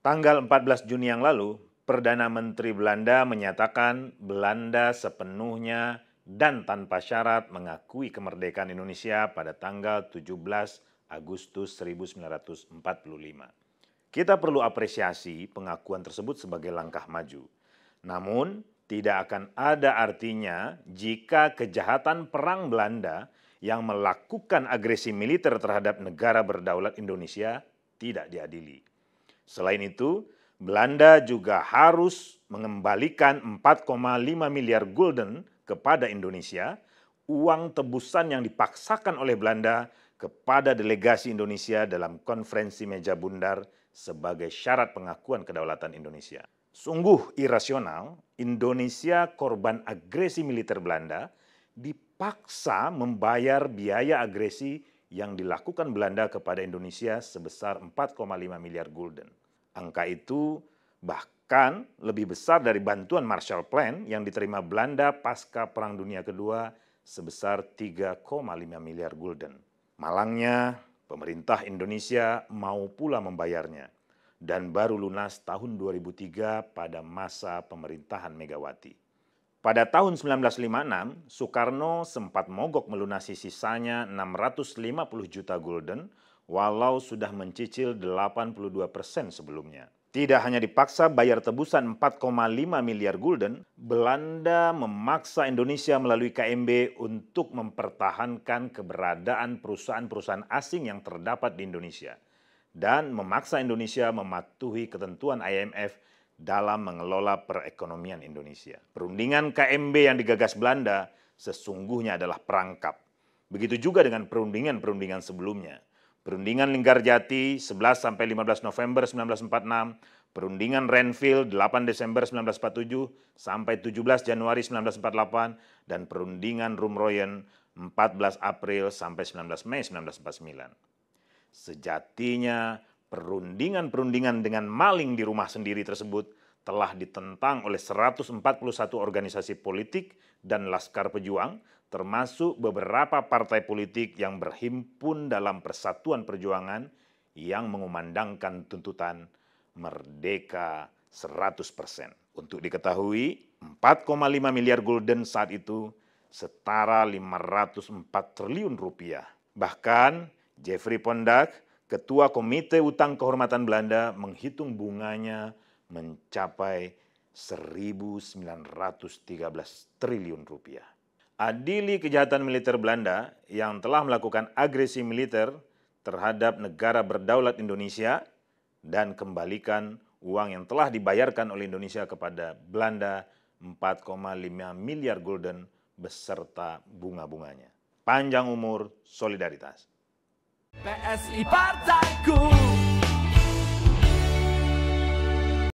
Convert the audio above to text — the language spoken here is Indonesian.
Tanggal 14 Juni yang lalu, Perdana Menteri Belanda menyatakan Belanda sepenuhnya dan tanpa syarat mengakui kemerdekaan Indonesia pada tanggal 17 Agustus 1945. Kita perlu apresiasi pengakuan tersebut sebagai langkah maju. Namun, tidak akan ada artinya jika kejahatan perang Belanda yang melakukan agresi militer terhadap negara berdaulat Indonesia tidak diadili. Selain itu, Belanda juga harus mengembalikan 4,5 miliar gulden kepada Indonesia, uang tebusan yang dipaksakan oleh Belanda kepada delegasi Indonesia dalam konferensi meja bundar sebagai syarat pengakuan kedaulatan Indonesia. Sungguh irasional, Indonesia korban agresi militer Belanda dipaksa membayar biaya agresi yang dilakukan Belanda kepada Indonesia sebesar 4,5 miliar gulden. Angka itu bahkan lebih besar dari bantuan Marshall Plan yang diterima Belanda pasca Perang Dunia Kedua sebesar 3,5 miliar gulden. Malangnya, pemerintah Indonesia mau pula membayarnya dan baru lunas tahun 2003 pada masa pemerintahan Megawati. Pada tahun 1956, Soekarno sempat mogok melunasi sisanya 650 juta gulden, walau sudah mencicil 82% sebelumnya. Tidak hanya dipaksa bayar tebusan 4,5 miliar gulden, Belanda memaksa Indonesia melalui KMB untuk mempertahankan keberadaan perusahaan-perusahaan asing yang terdapat di Indonesia dan memaksa Indonesia mematuhi ketentuan IMF dalam mengelola perekonomian Indonesia. Perundingan KMB yang digagas Belanda sesungguhnya adalah perangkap. Begitu juga dengan perundingan-perundingan sebelumnya. Perundingan Linggarjati 11-15 November 1946, perundingan Renville 8 Desember 1947 sampai 17 Januari 1948, dan perundingan Rumroyen 14 April sampai 19 Mei 1949. Sejatinya, perundingan-perundingan dengan maling di rumah sendiri tersebut telah ditentang oleh 141 organisasi politik dan laskar pejuang, termasuk beberapa partai politik yang berhimpun dalam Persatuan Perjuangan yang mengumandangkan tuntutan merdeka 100%. Untuk diketahui, 4,5 miliar gulden saat itu setara 504 triliun rupiah. Bahkan, Jeffrey Pondak, Ketua Komite Utang Kehormatan Belanda, menghitung bunganya mencapai 1.913 triliun rupiah. Adili kejahatan militer Belanda yang telah melakukan agresi militer terhadap negara berdaulat Indonesia dan kembalikan uang yang telah dibayarkan oleh Indonesia kepada Belanda 4,5 miliar gulden beserta bunga-bunganya. Panjang umur, solidaritas. PSI Partaiku.